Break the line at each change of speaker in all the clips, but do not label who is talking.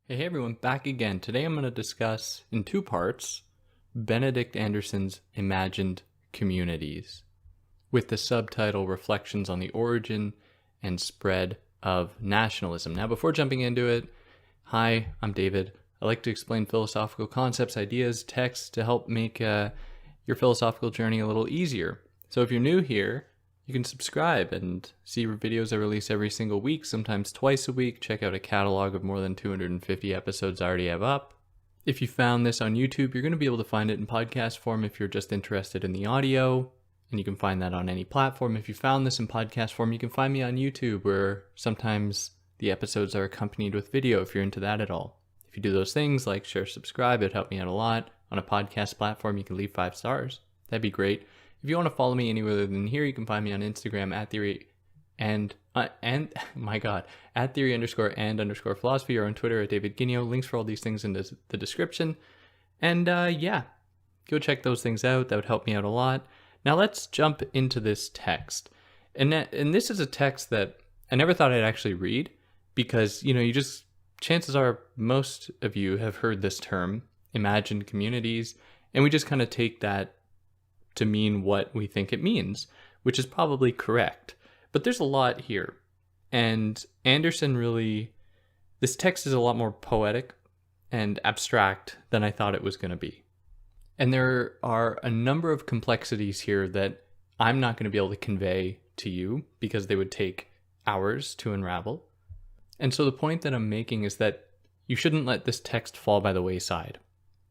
Hey everyone, back again. Today I'm going to discuss, in two parts, Benedict Anderson's Imagined Communities, with the subtitle Reflections on the Origin and Spread of Nationalism. Now, before jumping into it, hi, I'm David. I like to explain philosophical concepts, ideas, texts to help make your philosophical journey a little easier. So if you're new here, you can subscribe and see videos I release every single week, sometimes twice a week. Check out a catalog of more than 250 episodes I already have up. If you found this on YouTube, you're going to be able to find it in podcast form if you're just interested in the audio, and you can find that on any platform. If you found this in podcast form, you can find me on YouTube, where sometimes the episodes are accompanied with video if you're into that at all. If you do those things, like share, subscribe, it'd help me out a lot. On a podcast platform, you can leave 5 stars. That'd be great. If you want to follow me anywhere other than here, you can find me on Instagram at theory and at theory_and_philosophy, or on Twitter at David Guineo. Links for all these things in the description. And go check those things out. That would help me out a lot. Now let's jump into this text. And this is a text that I never thought I'd actually read, because, chances are most of you have heard this term, imagined communities, and we just kind of take that to mean what we think it means, which is probably correct. But there's a lot here. And Anderson this text is a lot more poetic and abstract than I thought it was going to be. And there are a number of complexities here that I'm not going to be able to convey to you, because they would take hours to unravel. And so the point that I'm making is that you shouldn't let this text fall by the wayside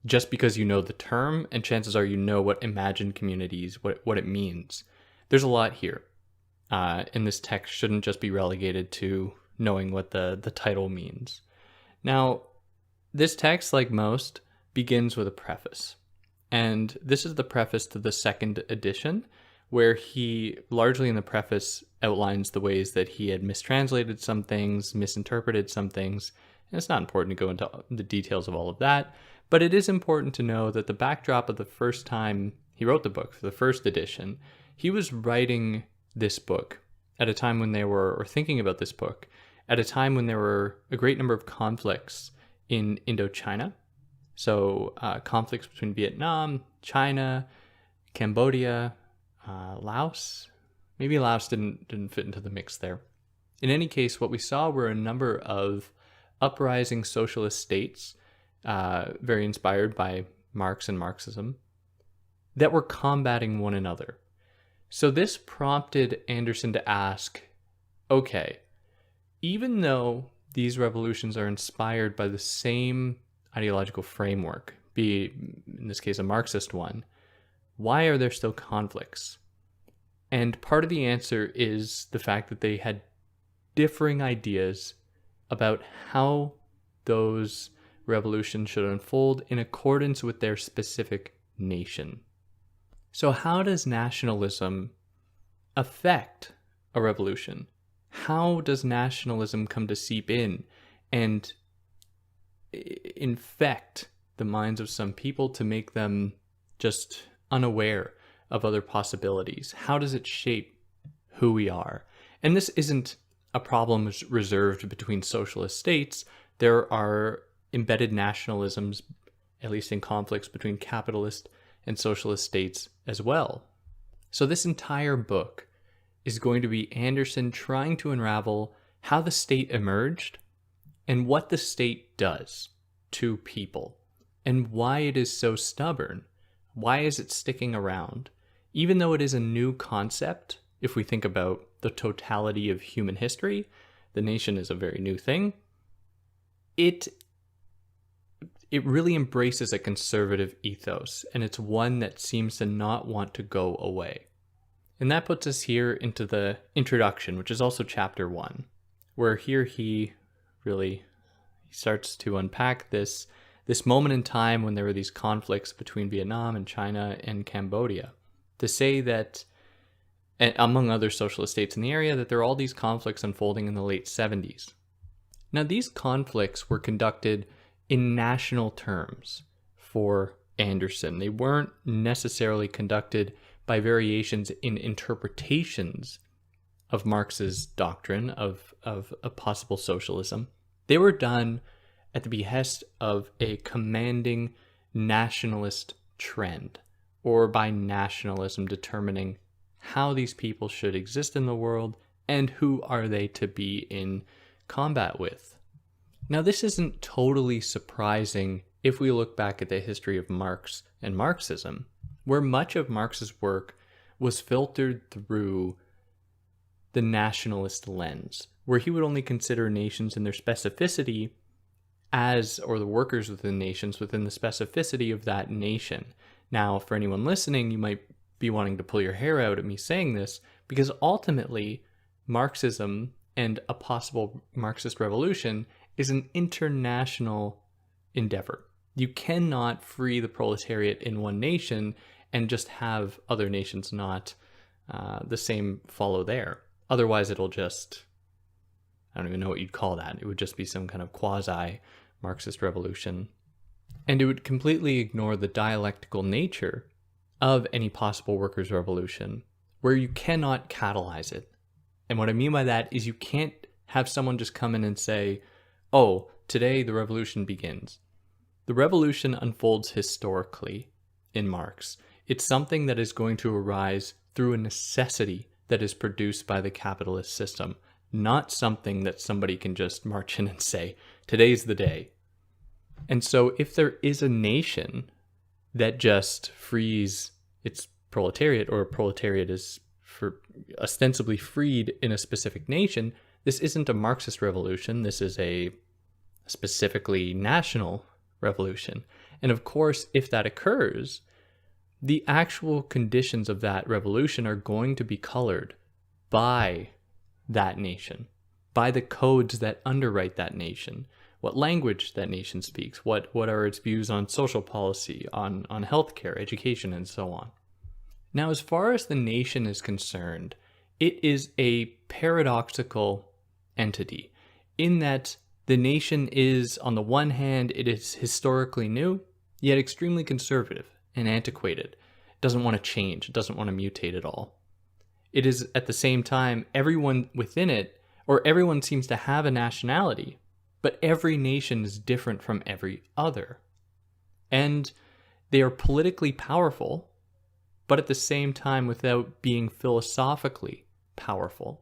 just because you know the term, and chances are you know what imagined communities, what it means. There's a lot here. And this text shouldn't just be relegated to knowing what the title means. Now, this text, like most, begins with a preface. And this is the preface to the second edition, where he, largely in the preface, outlines the ways that he had mistranslated some things, misinterpreted some things. And it's not important to go into the details of all of that, but it is important to know that the backdrop of the first time he wrote the book, for the first edition, he was writing this book at a time when or thinking about this book, at a time when there were a great number of conflicts in Indochina. So conflicts between Vietnam, China, Cambodia, Laos. Maybe Laos didn't fit into the mix there. In any case, what we saw were a number of uprising socialist states, very inspired by Marx and Marxism, that were combating one another. So this prompted Anderson to ask, okay, even though these revolutions are inspired by the same ideological framework, be in this case a Marxist one, why are there still conflicts? And part of the answer is the fact that they had differing ideas about how those revolutions should unfold in accordance with their specific nation. So how does nationalism affect a revolution? How does nationalism come to seep in and infect the minds of some people to make them just unaware of other possibilities? How does it shape who we are? And this isn't a problem reserved between socialist states. There are embedded nationalisms, at least in conflicts between capitalist and socialist states as well. So this entire book is going to be Anderson trying to unravel how the state emerged and what the state does to people, and why it is so stubborn. Why is it sticking around? Even though it is a new concept, if we think about the totality of human history, the nation is a very new thing. It really embraces a conservative ethos, and it's one that seems to not want to go away. And that puts us here into the introduction, which is also chapter 1, where here he starts to unpack this moment in time when there were these conflicts between Vietnam and China and Cambodia, to say that, among other socialist states in the area, that there are all these conflicts unfolding in the late 70s. Now, these conflicts were conducted in national terms for Anderson. They weren't necessarily conducted by variations in interpretations of Marx's doctrine of a possible socialism. They were done at the behest of a commanding nationalist trend, or by nationalism determining how these people should exist in the world and who are they to be in combat with. Now, this isn't totally surprising if we look back at the history of Marx and Marxism, where much of Marx's work was filtered through the nationalist lens, where he would only consider nations in their specificity or the workers within nations within the specificity of that nation. Now, for anyone listening, you might be wanting to pull your hair out at me saying this, because ultimately, Marxism and a possible Marxist revolution is an international endeavor. You cannot free the proletariat in one nation and just have other nations not the same follow there. Otherwise, it'll just, I don't even know what you'd call that. It would just be some kind of quasi-Marxist revolution. And it would completely ignore the dialectical nature of any possible workers' revolution, where you cannot catalyze it. And what I mean by that is you can't have someone just come in and say, oh, today the revolution begins. The revolution unfolds historically in Marx. It's something that is going to arise through a necessity that is produced by the capitalist system, not something that somebody can just march in and say, today's the day. And so if there is a nation that just frees its proletariat, or a proletariat is ostensibly freed in a specific nation, this isn't a Marxist revolution. This is a specifically national revolution. And of course, if that occurs, the actual conditions of that revolution are going to be colored by that nation, by the codes that underwrite that nation, what language that nation speaks, what are its views on social policy, on healthcare, education, and so on. Now, as far as the nation is concerned, it is a paradoxical entity in that the nation is, on the one hand, it is historically new, yet extremely conservative and antiquated. It doesn't want to change. It doesn't want to mutate at all. It is, at the same time, everyone within it, or everyone seems to have a nationality, but every nation is different from every other. And they are politically powerful, but at the same time without being philosophically powerful.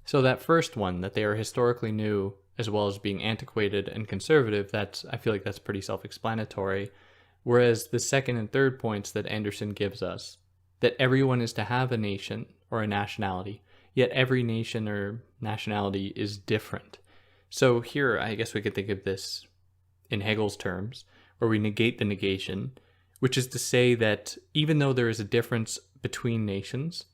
So that first one, that they are historically new as well as being antiquated and conservative, I feel like that's pretty self-explanatory. Whereas the second and third points that Anderson gives us, that everyone is to have a nation or a nationality, yet every nation or nationality is different. So here, I guess we could think of this in Hegel's terms, where we negate the negation, which is to say that even though there is a difference between nations,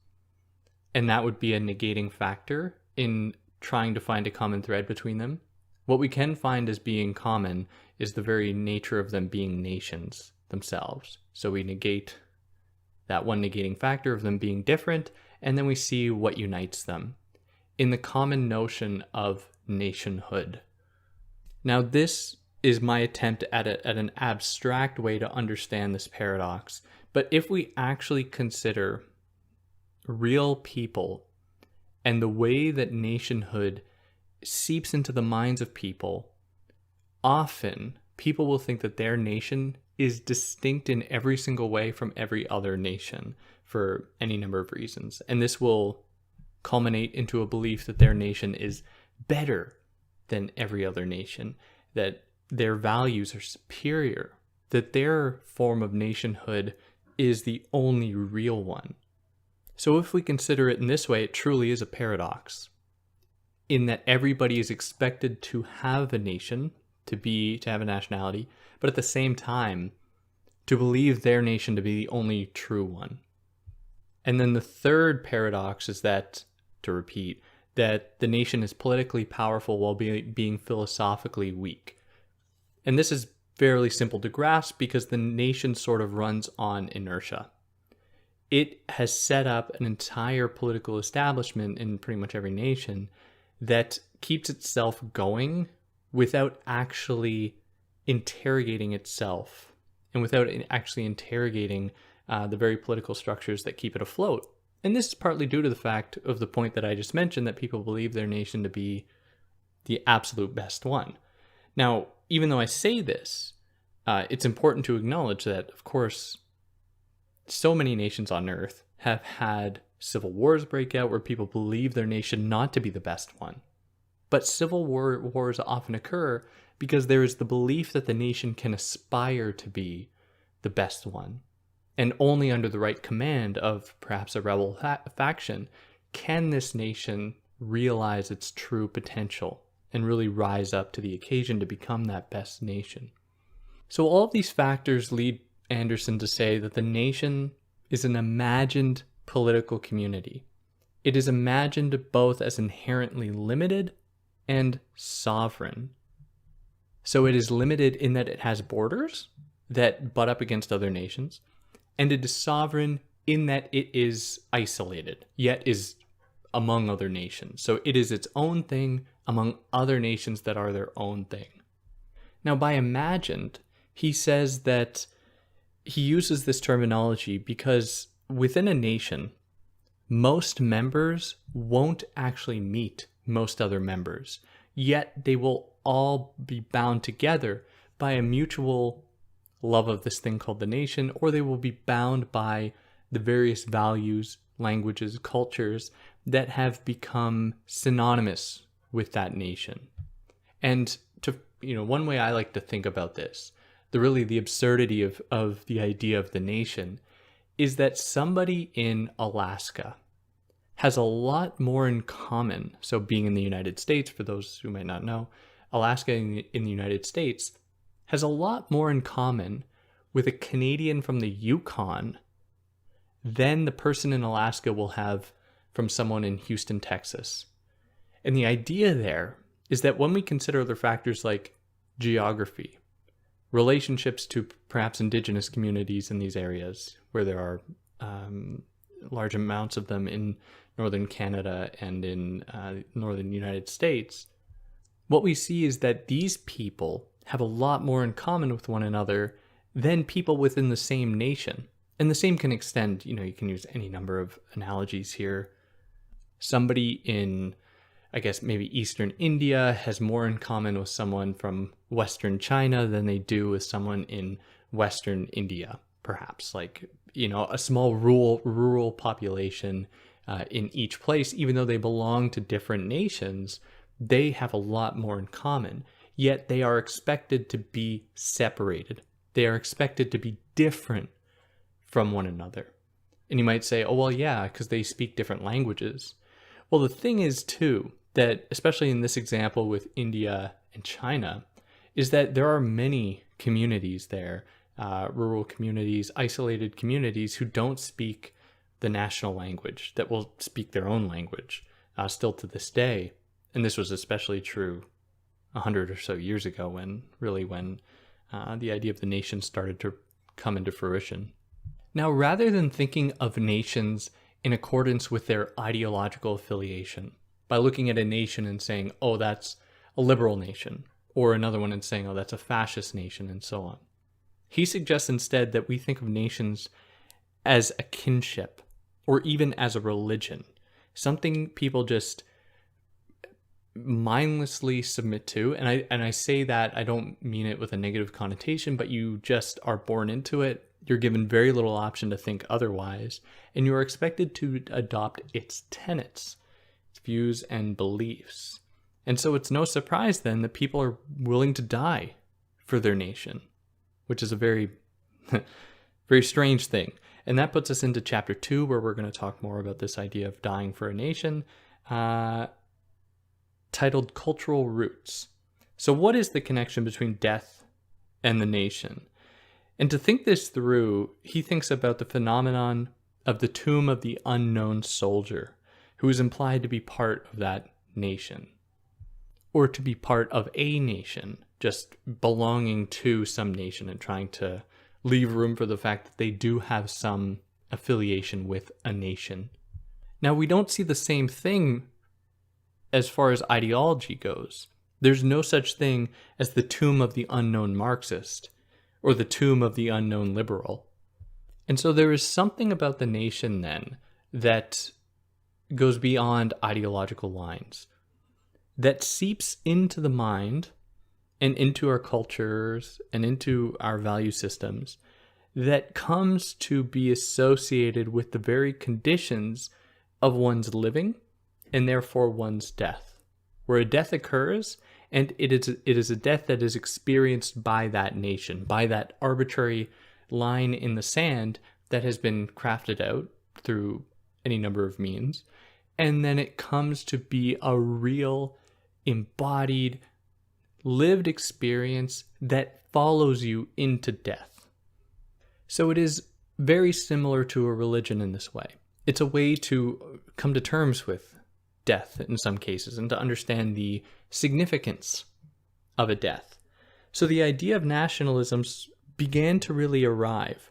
and that would be a negating factor in trying to find a common thread between them, what we can find as being common is the very nature of them being nations themselves. So we negate that one negating factor of them being different, and then we see what unites them in the common notion of nationhood. Now, this is my attempt at an abstract way to understand this paradox. But if we actually consider real people and the way that nationhood seeps into the minds of people, often people will think that their nation is distinct in every single way from every other nation for any number of reasons. And this will culminate into a belief that their nation is better than every other nation, that their values are superior, that their form of nationhood is the only real one. So if we consider it in this way, it truly is a paradox, in that everybody is expected to have a nation, to have a nationality, but at the same time, to believe their nation to be the only true one. And then the third paradox is that, to repeat, that the nation is politically powerful while being philosophically weak. And this is fairly simple to grasp because the nation sort of runs on inertia. It has set up an entire political establishment in pretty much every nation that keeps itself going without actually interrogating itself and without actually interrogating the very political structures that keep it afloat. And this is partly due to the fact of the point that I just mentioned, that people believe their nation to be the absolute best one. Now, even though I say this, it's important to acknowledge that, of course, so many nations on Earth have had civil wars break out where people believe their nation not to be the best one. But civil wars often occur because there is the belief that the nation can aspire to be the best one. And only under the right command of perhaps a rebel faction can this nation realize its true potential and really rise up to the occasion to become that best nation. So all of these factors lead Anderson to say that the nation is an imagined political community. It is imagined both as inherently limited and sovereign. So it is limited in that it has borders that butt up against other nations, and it is sovereign in that it is isolated, yet is among other nations. So it is its own thing among other nations that are their own thing. Now, by imagined, he says that he uses this terminology because within a nation, most members won't actually meet most other members, yet they will all be bound together by a mutual love of this thing called the nation, or they will be bound by the various values, languages, cultures that have become synonymous with that nation. And one way I like to think about this, the absurdity of the idea of the nation, is that somebody in Alaska has a lot more in common. So being in the United States, for those who might not know, Alaska in the United States has a lot more in common with a Canadian from the Yukon than the person in Alaska will have from someone in Houston, Texas. And the idea there is that when we consider other factors like geography, relationships to perhaps indigenous communities in these areas where there are large amounts of them in northern Canada and in northern United States, what we see is that these people have a lot more in common with one another than people within the same nation. And the same can extend, you can use any number of analogies here. Somebody in, I guess, maybe Eastern India has more in common with someone from Western China than they do with someone in Western India, perhaps. Like, a small rural population in each place, even though they belong to different nations, they have a lot more in common. Yet they are expected to be separated. They are expected to be different from one another. And you might say, oh, well, yeah, because they speak different languages. Well, the thing is, too, that especially in this example with India and China, is that there are many communities there, rural communities, isolated communities who don't speak the national language, that will speak their own language still to this day. And this was especially true 100 or so years ago when the idea of the nation started to come into fruition. Now, rather than thinking of nations in accordance with their ideological affiliation, by looking at a nation and saying, oh, that's a liberal nation, or another one and saying, oh, that's a fascist nation, and so on, he suggests instead that we think of nations as a kinship, or even as a religion, something people just mindlessly submit to. And I say that, I don't mean it with a negative connotation, but you just are born into it. You're given very little option to think otherwise, and you are expected to adopt its tenets, its views and beliefs. And so it's no surprise then that people are willing to die for their nation, which is a very, very strange thing. And that puts us into chapter 2, where we're going to talk more about this idea of dying for a nation, titled Cultural Roots. So what is the connection between death and the nation? And to think this through, he thinks about the phenomenon of the tomb of the unknown soldier, who is implied to be part of that nation, or to be part of a nation, just belonging to some nation and trying to leave room for the fact that they do have some affiliation with a nation. Now, we don't see the same thing as far as ideology goes. There's no such thing as the tomb of the unknown Marxist, or the tomb of the unknown liberal. And so there is something about the nation then that goes beyond ideological lines, that seeps into the mind and into our cultures and into our value systems that comes to be associated with the very conditions of one's living and therefore one's death. Where a death occurs, and it is a death that is experienced by that nation, by that arbitrary line in the sand that has been crafted out through any number of means. And then it comes to be a real, embodied, lived experience that follows you into death. So it is very similar to a religion in this way. It's a way to come to terms with death in some cases and to understand the significance of a death. So the idea of nationalism began to really arrive,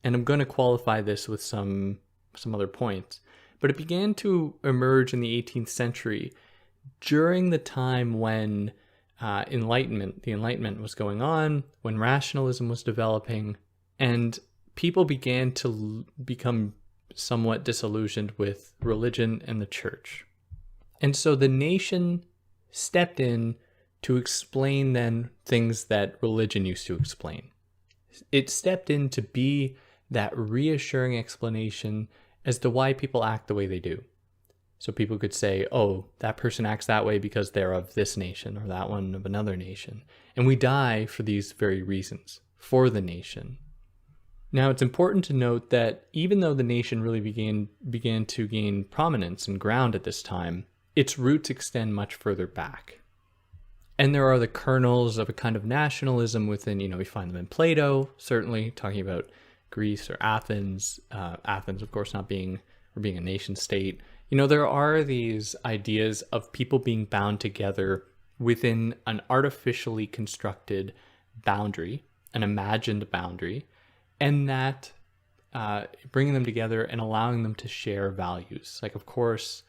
and I'm going to qualify this with some other points, but it began to emerge in the 18th century during the time when the Enlightenment was going on, when rationalism was developing, and people began to become somewhat disillusioned with religion and the church. And so the nation stepped in to explain then things that religion used to explain. It stepped in to be that reassuring explanation as to why people act the way they do. So people could say, oh, that person acts that way because they're of this nation, or that one of another nation. And we die for these very reasons, for the nation. Now, it's important to note that even though the nation really began to gain prominence and ground at this time, its roots extend much further back. And there are the kernels of a kind of nationalism within, we find them in Plato, certainly, talking about Greece or Athens. Athens, of course, not being a nation state. There are these ideas of people being bound together within an artificially constructed boundary, an imagined boundary, and that bringing them together and allowing them to share values. Like, of course,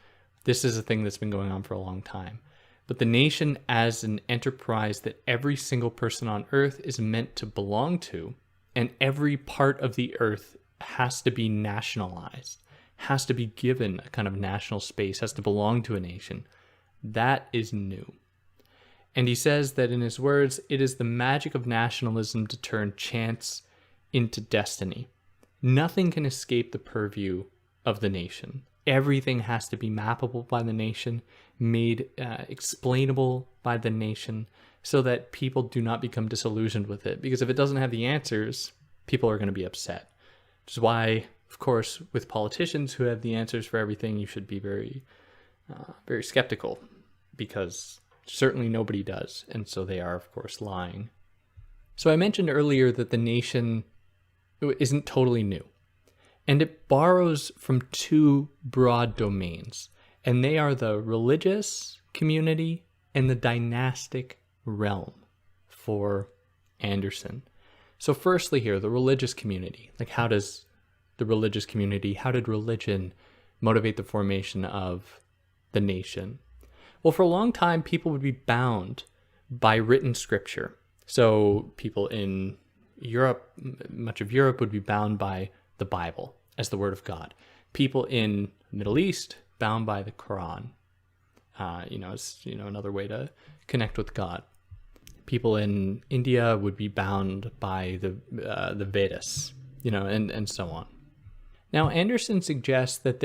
this is a thing that's been going on for a long time. But the nation as an enterprise that every single person on earth is meant to belong to, and every part of the earth has to be nationalized, has to be given a kind of national space, has to belong to a nation. That is new. And he says that in his words, it is the magic of nationalism to turn chance into destiny. Nothing can escape the purview of the nation. Everything has to be mappable by the nation, made explainable by the nation, so that people do not become disillusioned with it. Because if it doesn't have the answers, people are going to be upset. Which is why, of course, with politicians who have the answers for everything, you should be very, very skeptical, because certainly nobody does. And so they are, of course, lying. So I mentioned earlier that the nation isn't totally new. And it borrows from two broad domains, and they are the religious community and the dynastic realm for Anderson. So firstly here, the religious community. Like, how did religion motivate the formation of the nation? Well, for a long time, people would be bound by written scripture. So people in Europe, much of Europe, would be bound by the Bible as the word of God. People in the Middle East bound by the Quran, as another way to connect with God. People in India would be bound by the Vedas, and so on. Now, Anderson suggests that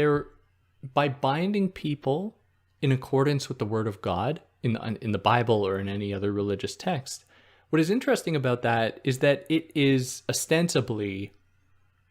by binding people in accordance with the word of God in the Bible or in any other religious text, what is interesting about that is that it is ostensibly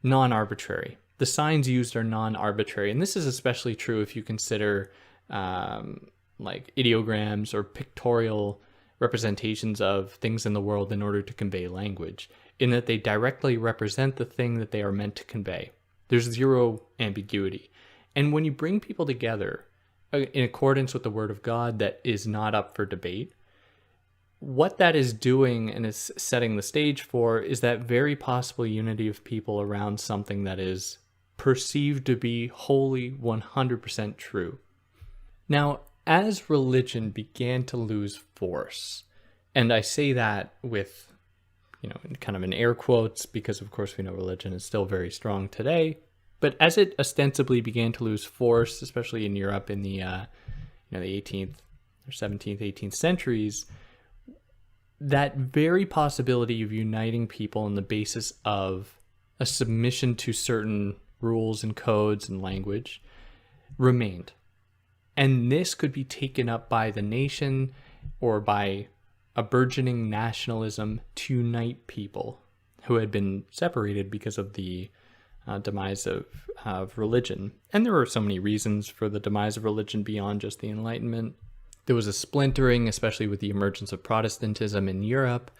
non-arbitrary. The signs used are non-arbitrary, and this is especially true if you consider like ideograms or pictorial representations of things in the world in order to convey language, in that they directly represent the thing that they are meant to convey. There's zero ambiguity. And when you bring people together in accordance with the word of God that is not up for debate, what that is doing and is setting the stage for is that very possible unity of people around something that is perceived to be wholly 100% true. Now, as religion began to lose force, and I say that with, kind of in air quotes, because of course we know religion is still very strong today, but as it ostensibly began to lose force, especially in Europe in the 18th or 17th, 18th centuries, that very possibility of uniting people on the basis of a submission to certain rules and codes and language remained. And this could be taken up by the nation or by a burgeoning nationalism to unite people who had been separated because of the demise of religion. And there were so many reasons for the demise of religion beyond just the Enlightenment. There was a splintering, especially with the emergence of Protestantism in Europe.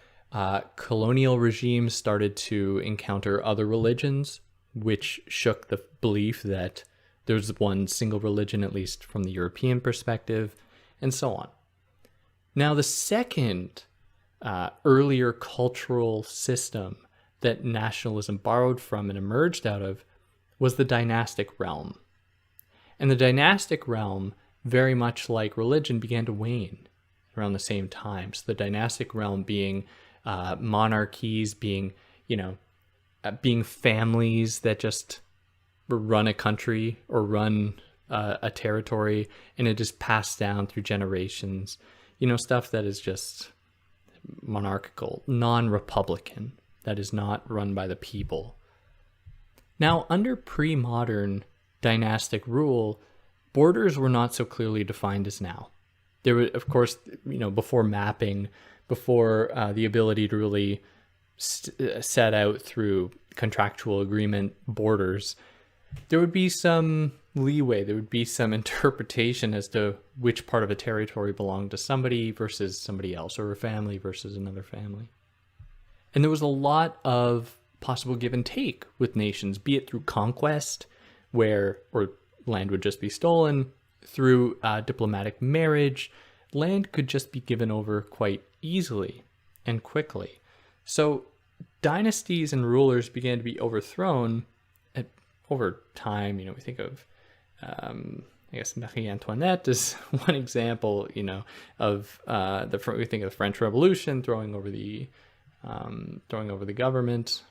Colonial regimes started to encounter other religions, which shook the belief that there's one single religion, at least from the European perspective, and so on. Now, the second earlier cultural system that nationalism borrowed from and emerged out of was the dynastic realm. And the dynastic realm, very much like religion, began to wane around the same time. So the dynastic realm being monarchies, being families that just run a country or run a territory, and it just passed down through generations. Stuff that is just monarchical, non-republican, that is not run by the people. Now, under pre-modern dynastic rule, borders were not so clearly defined as now. There were, of course, before mapping, before the ability to really set out through contractual agreement borders, there would be some leeway, there would be some interpretation as to which part of a territory belonged to somebody versus somebody else, or a family versus another family. And there was a lot of possible give and take with nations, be it through conquest, or land would just be stolen, through diplomatic marriage. Land could just be given over quite easily and quickly. So dynasties and rulers began to be overthrown over time. We think of, I guess, Marie Antoinette is one example, of we think of the French Revolution throwing over the government,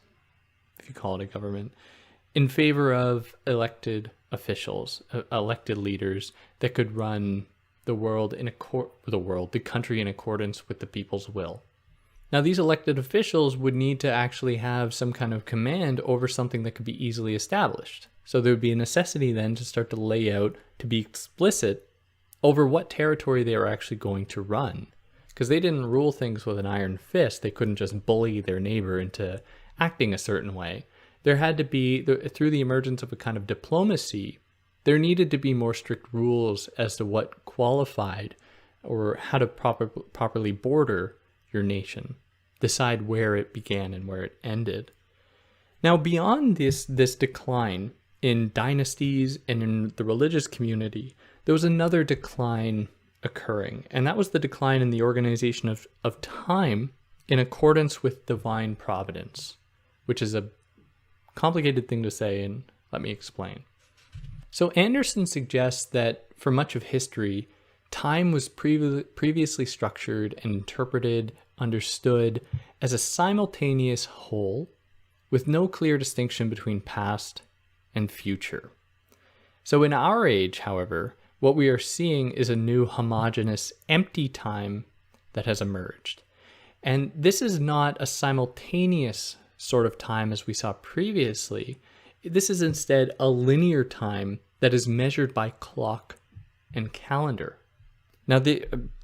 if you call it a government, in favor of elected officials, elected leaders that could run the country in accordance with the people's will. Now, these elected officials would need to actually have some kind of command over something that could be easily established. So there would be a necessity then to start to lay out, to be explicit over what territory they were actually going to run. Because they didn't rule things with an iron fist. They couldn't just bully their neighbor into acting a certain way. There had to be, through the emergence of a kind of diplomacy, there needed to be more strict rules as to what qualified or how to properly border your nation, decide where it began and where it ended. Now, beyond this decline in dynasties and in the religious community, there was another decline occurring, and that was the decline in the organization of time in accordance with divine providence, which is a complicated thing to say, and let me explain. So Anderson suggests that for much of history, time was previously structured and interpreted, understood as a simultaneous whole with no clear distinction between past and future. So in our age, however, what we are seeing is a new homogeneous, empty time that has emerged. And this is not a simultaneous sort of time as we saw previously. This is instead a linear time that is measured by clock and calendar. Now,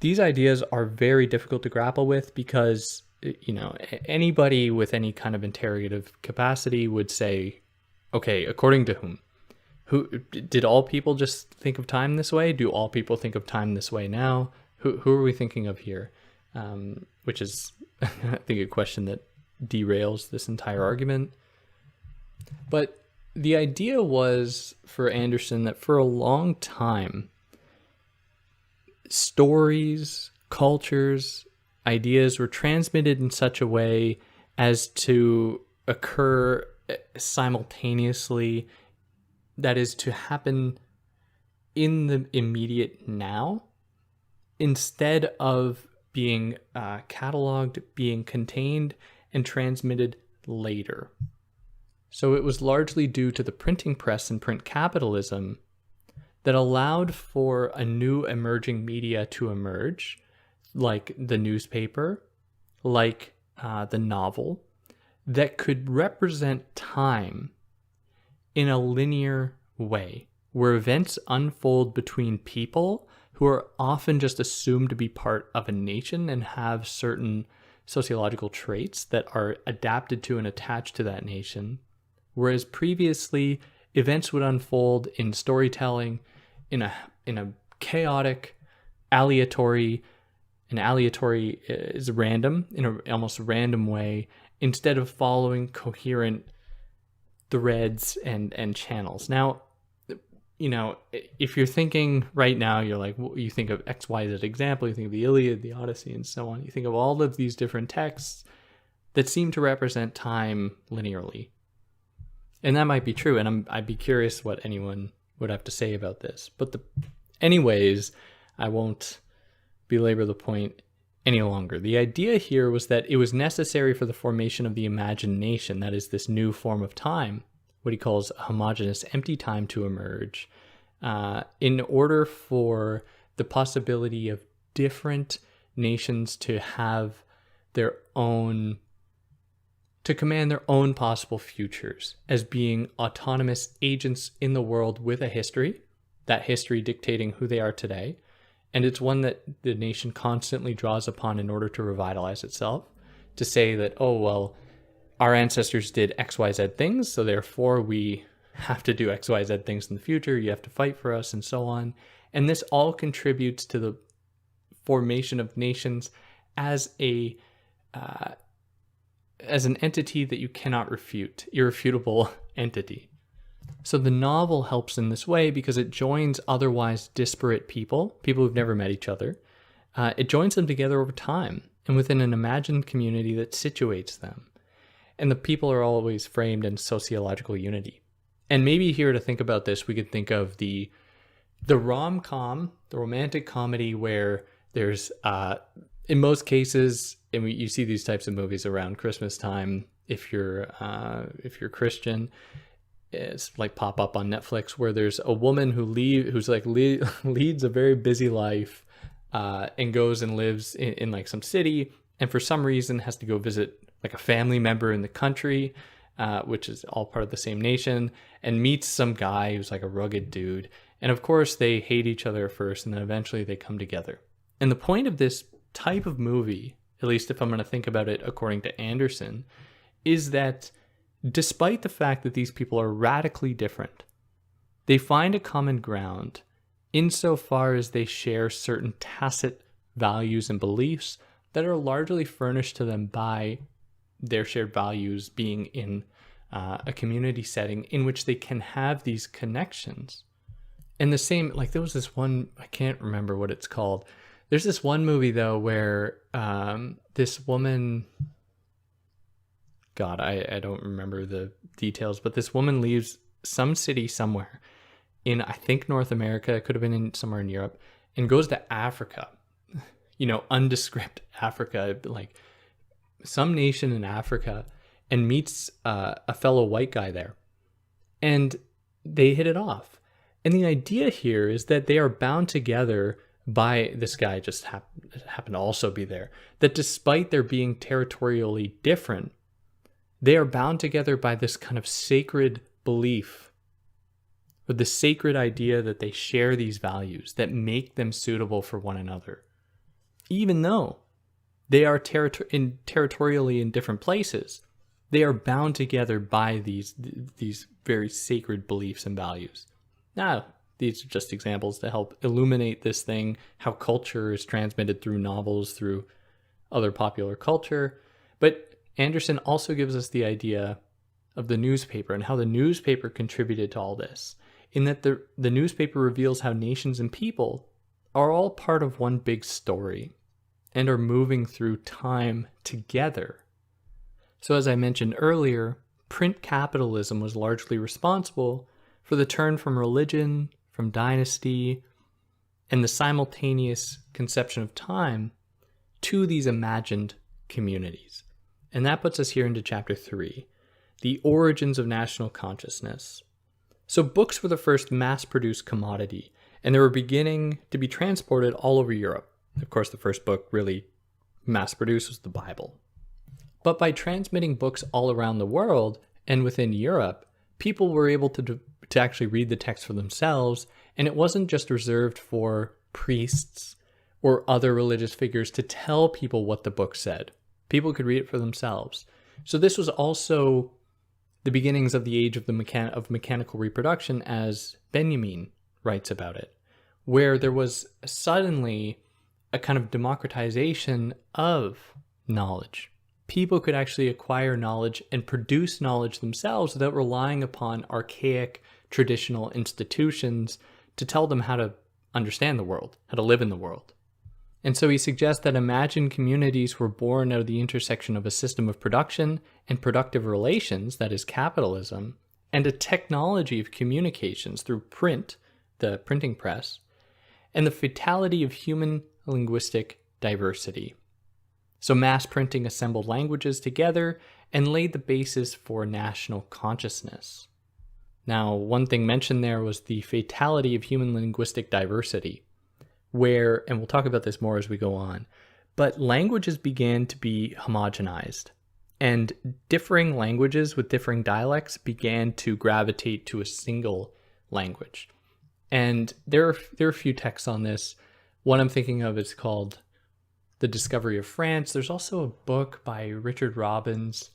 these ideas are very difficult to grapple with because, anybody with any kind of interrogative capacity would say, okay, according to whom? Who did all people just think of time this way? Do all people think of time this way now? Who are we thinking of here? Which is, I think, a question that derails this entire argument. But the idea was for Anderson that for a long time, stories, cultures, ideas were transmitted in such a way as to occur simultaneously, that is, to happen in the immediate now, instead of being cataloged, being contained, and transmitted later. So it was largely due to the printing press and print capitalism that allowed for a new emerging media to emerge, like the newspaper, like the novel, that could represent time in a linear way, where events unfold between people who are often just assumed to be part of a nation and have certain sociological traits that are adapted to and attached to that nation. Whereas previously, events would unfold in storytelling in a chaotic, aleatory, and aleatory is random, in an almost random way, instead of following coherent threads and channels. Now, if you're thinking right now, you're like, you think of XYZ example, you think of the Iliad, the Odyssey, and so on. You think of all of these different texts that seem to represent time linearly. And that might be true, and I'd be curious what anyone would have to say about this. But anyways, I won't belabor the point any longer. The idea here was that it was necessary for the formation of the imagination, that is this new form of time, what he calls a homogeneous empty time, to emerge, in order for the possibility of different nations to have their own, to command their own possible futures as being autonomous agents in the world with a history, that history dictating who they are today. And it's one that the nation constantly draws upon in order to revitalize itself, to say that, oh, well, our ancestors did XYZ things, so therefore we have to do XYZ things in the future. You have to fight for us, and so on. And this all contributes to the formation of nations as an entity that you cannot refute, irrefutable entity. So the novel helps in this way because it joins otherwise disparate people who've never met each other. It joins them together over time and within an imagined community that situates them. And the people are always framed in sociological unity. And maybe here to think about this, we could think of the rom-com, the romantic comedy, where there's, in most cases, and you see these types of movies around Christmas time, if you're Christian, it's like pop up on Netflix, where there's a woman who leads a very busy life, and goes and lives in like some city, and for some reason has to go visit like a family member in the country, which is all part of the same nation, and meets some guy who's like a rugged dude. And of course they hate each other first, and then eventually they come together. And the point of this type of movie, at least if I'm going to think about it according to Anderson, is that despite the fact that these people are radically different, they find a common ground insofar as they share certain tacit values and beliefs that are largely furnished to them by their shared values being in a community setting in which they can have these connections. And the same, like there was this one, I can't remember what it's called. There's this one movie though where this woman, God, I don't remember the details, but this woman leaves some city somewhere in, I think, North America, it could have been somewhere in Europe, and goes to Africa, undescript Africa, like some nation in Africa, and meets a fellow white guy there. And they hit it off. And the idea here is that they are bound together by, this guy just happened to also be there, that despite their being territorially different, they are bound together by this kind of sacred belief, or the sacred idea that they share these values that make them suitable for one another. Even though they are territorially in different places, they are bound together by these very sacred beliefs and values. Now, these are just examples to help illuminate this thing, how culture is transmitted through novels, through other popular culture. But Anderson also gives us the idea of the newspaper and how the newspaper contributed to all this, in that the newspaper reveals how nations and people are all part of one big story and are moving through time together. So as I mentioned earlier, print capitalism was largely responsible for the turn from religion, from dynasty, and the simultaneous conception of time to these imagined communities. And that puts us here into chapter 3, the origins of national consciousness. So books were the first mass-produced commodity, and they were beginning to be transported all over Europe. Of course, the first book really mass-produced was the Bible. But by transmitting books all around the world and within Europe, people were able to actually read the text for themselves, and it wasn't just reserved for priests or other religious figures to tell people what the book said. People could read it for themselves. So this was also the beginnings of the age of mechanical reproduction, as Benjamin writes about it, where there was suddenly a kind of democratization of knowledge. People could actually acquire knowledge and produce knowledge themselves without relying upon archaic traditional institutions to tell them how to understand the world, how to live in the world. And so he suggests that imagined communities were born out of the intersection of a system of production and productive relations, that is capitalism, and a technology of communications through print, the printing press, and the fatality of human linguistic diversity. So mass printing assembled languages together and laid the basis for national consciousness. Now, one thing mentioned there was the fatality of human linguistic diversity, where, and we'll talk about this more as we go on, but languages began to be homogenized, and differing languages with differing dialects began to gravitate to a single language. And there are a few texts on this. One I'm thinking of is called The Discovery of France. There's also a book by Richard Robbins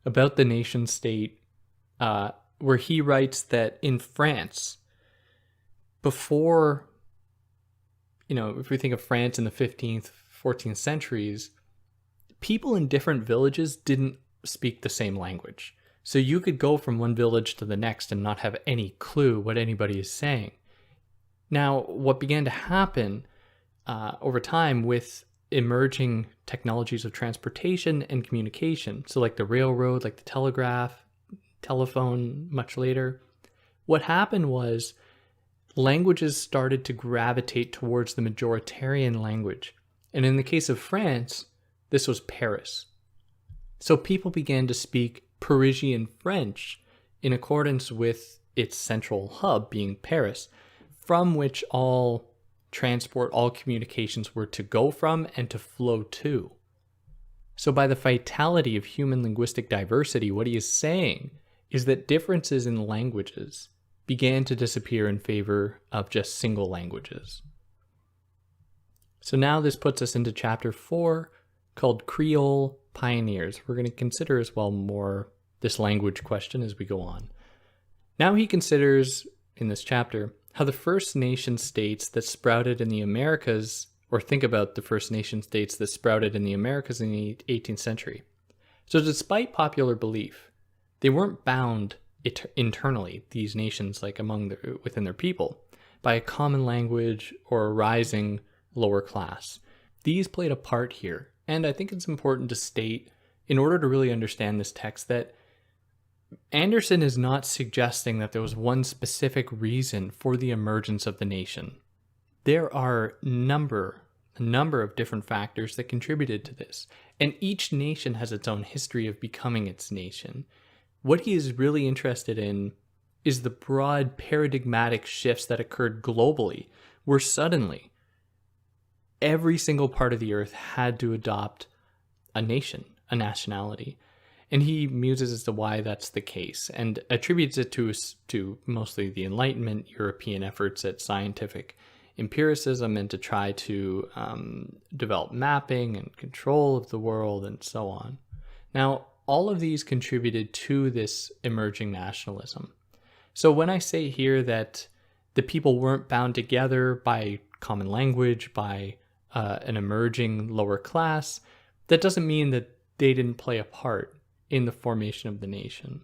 about the nation state, where he writes that in France, before, if we think of France in the 15th, 14th centuries, people in different villages didn't speak the same language. So you could go from one village to the next and not have any clue what anybody is saying. Now, what began to happen over time with emerging technologies of transportation and communication, so like the railroad, like the telegraph, telephone much later, what happened was languages started to gravitate towards the majoritarian language. And in the case of France, this was Paris. So people began to speak Parisian French in accordance with its central hub being Paris, from which all transport, all communications were to go from and to flow to. So by the fatality of human linguistic diversity, what he is saying is that differences in languages began to disappear in favor of just single languages. So now this puts us into chapter 4, called Creole Pioneers. We're going to consider as well more this language question as we go on. Now he considers, in this chapter, how the First Nation states that sprouted in the Americas, or think about the First Nation states that sprouted in the Americas in the 18th century. So despite popular belief, they weren't bound internally, these nations, like within their people, by a common language or a rising lower class. These played a part here, and I think it's important to state, in order to really understand this text, that Anderson is not suggesting that there was one specific reason for the emergence of the nation. There are a number of different factors that contributed to this, and each nation has its own history of becoming its nation. What he is really interested in is the broad paradigmatic shifts that occurred globally, where suddenly every single part of the earth had to adopt a nation, a nationality. And he muses as to why that's the case and attributes it to mostly the Enlightenment, European efforts at scientific empiricism and to try to develop mapping and control of the world and so on. Now, all of these contributed to this emerging nationalism. So when I say here that the people weren't bound together by common language, by an emerging lower class, that doesn't mean that they didn't play a part in the formation of the nation.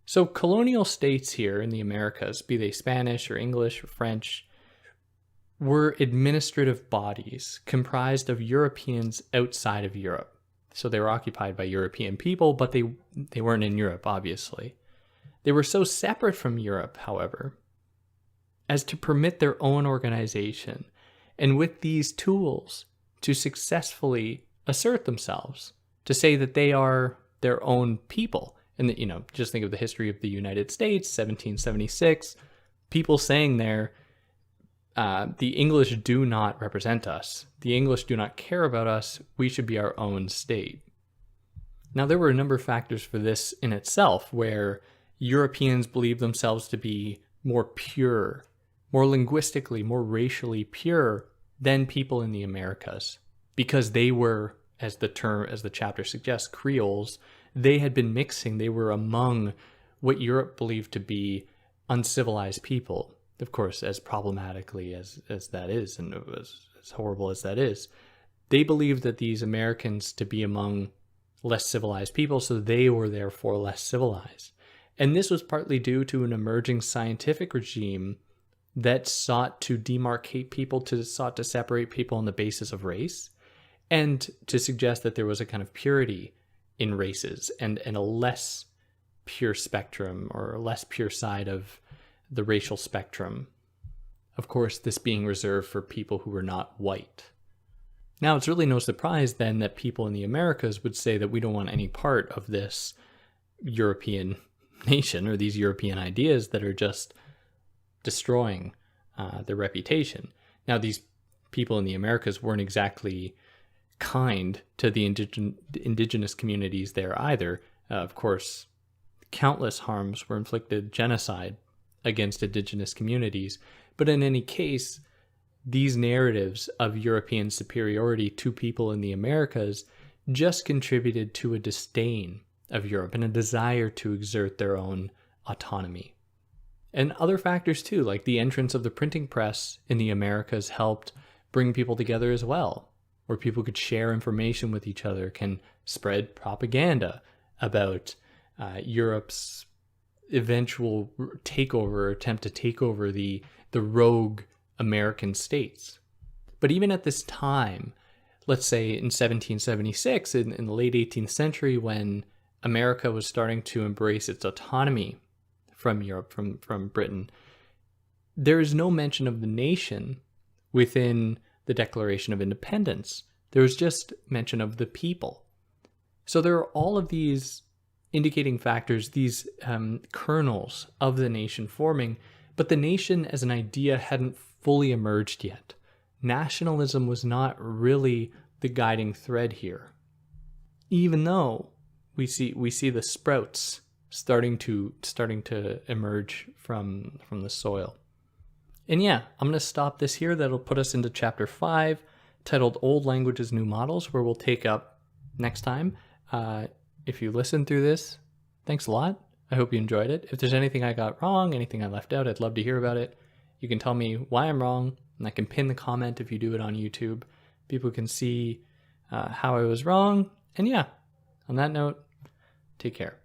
So colonial states here in the Americas, be they Spanish or English or French, were administrative bodies comprised of Europeans outside of Europe. So they were occupied by European people, but they weren't in Europe, obviously. They were so separate from Europe, however, as to permit their own organization, and with these tools to successfully assert themselves, to say that they are their own people. And that, just think of the history of the United States, 1776, people saying there, the English do not represent us. The English do not care about us. We should be our own state. Now, there were a number of factors for this in itself, where Europeans believed themselves to be more pure, more linguistically, more racially pure than people in the Americas, because they were, as the chapter suggests, Creoles. They had been mixing. They were among what Europe believed to be uncivilized people. Of course, as problematically as that is, and as horrible as that is, they believed that these Americans to be among less civilized people, so they were therefore less civilized. And this was partly due to an emerging scientific regime that sought to demarcate people, sought to separate people on the basis of race, and to suggest that there was a kind of purity in races and a less pure spectrum, or a less pure side of the racial spectrum. Of course, this being reserved for people who were not white. Now, it's really no surprise then that people in the Americas would say that we don't want any part of this European nation or these European ideas that are just destroying their reputation. Now, these people in the Americas weren't exactly kind to the indigenous communities there either. Of course, countless harms were inflicted, genocide against indigenous communities. But in any case, these narratives of European superiority to people in the Americas just contributed to a disdain of Europe and a desire to exert their own autonomy. And other factors too, like the entrance of the printing press in the Americas, helped bring people together as well, where people could share information with each other, can spread propaganda about Europe's eventual takeover, attempt to take over the rogue American states. But even at this time, let's say in 1776, in the late 18th century, when America was starting to embrace its autonomy from Europe, from Britain, there is no mention of the nation within the Declaration of Independence. There was just mention of the people. So there are all of these indicating factors, these kernels of the nation forming, but the nation as an idea hadn't fully emerged yet. Nationalism was not really the guiding thread here, even though we see the sprouts starting to emerge from the soil. And yeah, I'm going to stop this here. That'll put us into chapter 5, titled Old Languages, New Models, where we'll take up next time. If you listened through this, thanks a lot. I hope you enjoyed it. If there's anything I got wrong, anything I left out, I'd love to hear about it. You can tell me why I'm wrong, and I can pin the comment if you do it on YouTube. People can see how I was wrong. And yeah, on that note, take care.